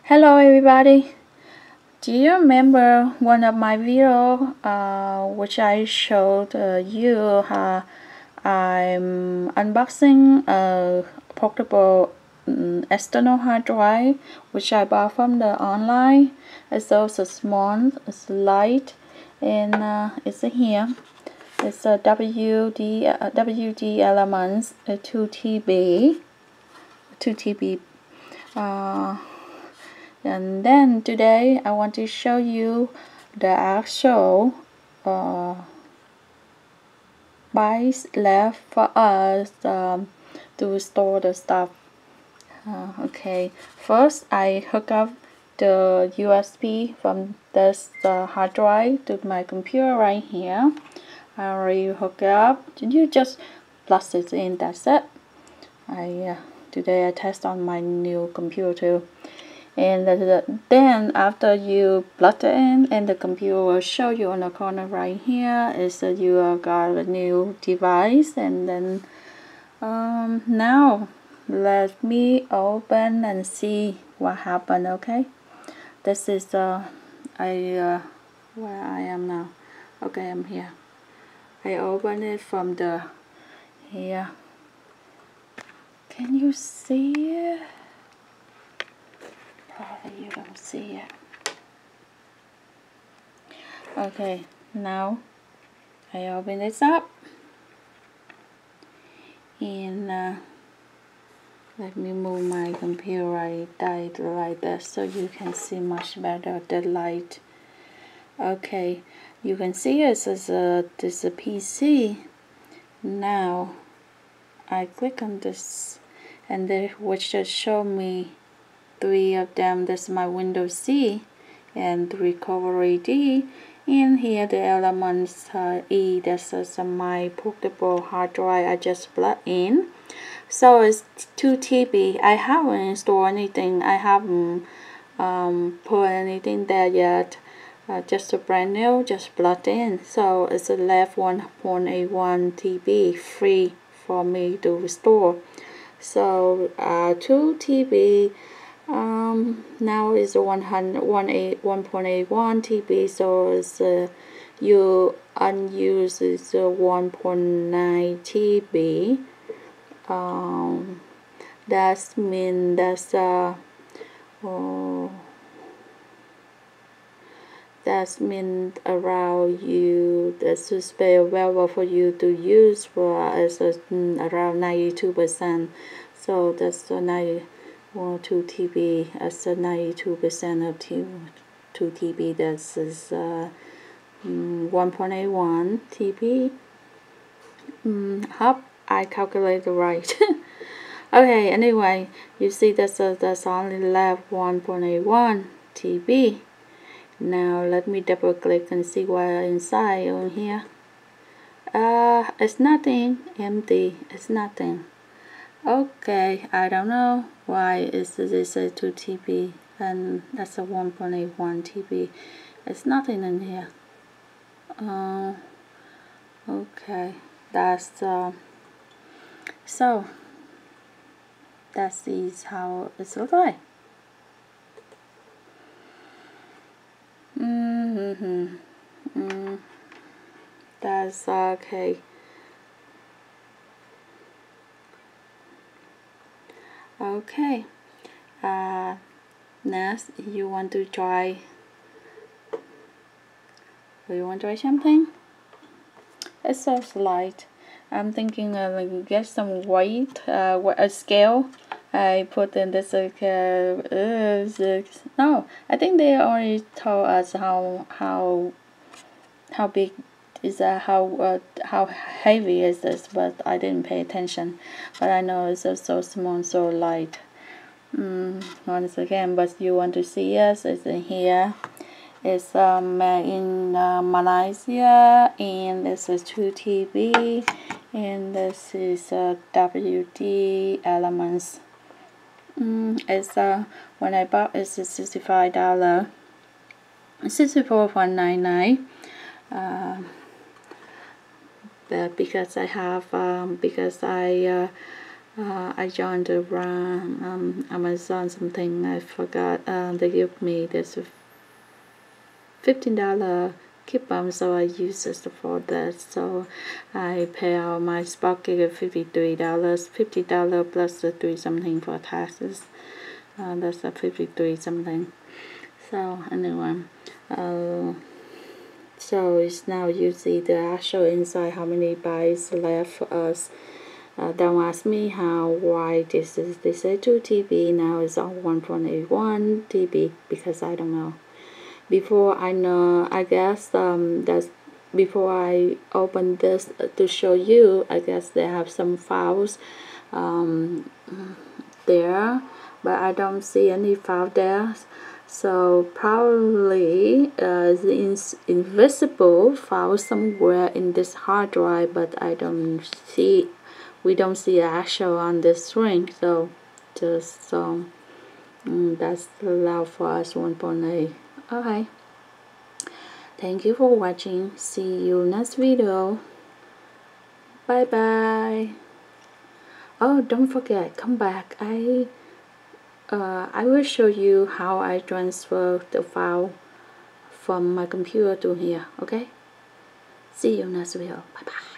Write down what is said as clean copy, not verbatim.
Hello everybody. Do you remember one of my video which I showed you how I'm unboxing a portable external hard drive which I bought from the online. It's also small, it's light, and it's here. It's a WD Elements 2 TB. And then today I want to show you the actual bytes left for us to store the stuff. Okay, first I hook up the USB from this hard drive to my computer right here. I already hooked it up. You just plug it in, that's it. Today I test on my new computer too. And then after you plug it in, and the computer will show you on the corner right here is that you have got a new device. And then now let me open and see what happened. Okay, this is where I am now. Okay, I'm here. I open it from the here. Can you see it? Probably you don't see it. Okay, now I open this up, and let me move my computer like this so you can see much better the light. Okay, you can see this is a PC. Now I click on this, and which just show me 3 of them. This is my Windows C and the recovery D, and here the elements E. This is my portable hard drive I just plugged in. So it's 2 TB. I haven't installed anything. I haven't put anything there yet. Just a brand new, just plugged in. So it's left 1.81 TB free for me to restore. So 2 TB. Now is 1.81 TB, so it's you unused is 1.9 TB. That means around you this is very available for you to use for as around 92%. So that's 2 TB as 92% of 2 TB. This is 1.81 TB. Hope I calculated right. Okay, anyway, you see that's only left 1.81 TB. Now let me double click and see what inside on here. It's nothing, empty, it's nothing. Okay, I don't know why is this a 2 TB and that's a 1.81 TB. It's nothing in here. Okay, that's so that is how it looks like. That's okay. Okay, next you want to try something? It's so light. I'm thinking of get some weight, a scale. I put in this no, I think they already told us how big is that, how heavy is this, but I didn't pay attention. But I know it's so small, so light. Once again, but you want to see us, it's in here. It's in Malaysia, and this is 2 TB, and this is WD Elements. It's when I bought it's $65, $64.99. But because I have I joined the Amazon something, I forgot. They give me this $15 coupon, so I use it for that. So I pay out my Spark Gig $53, $50 plus the 3 something for taxes. That's a 53 something. So anyway, so it's now you see the actual inside, how many bytes left for us. Don't ask me why this is, they say 2 TB, now it's on 1.81 TB, because I don't know. Before I know, I guess that's before I open this to show you, I guess they have some files there, but I don't see any file there. So probably the invisible file somewhere in this hard drive, but I don't see. We don't see actual on this string. So just that's allowed for us 1.8. Okay. Thank you for watching. See you next video. Bye bye. Oh, don't forget, come back. I will show you how I transfer the file from my computer to here. Okay. See you next video. Bye bye.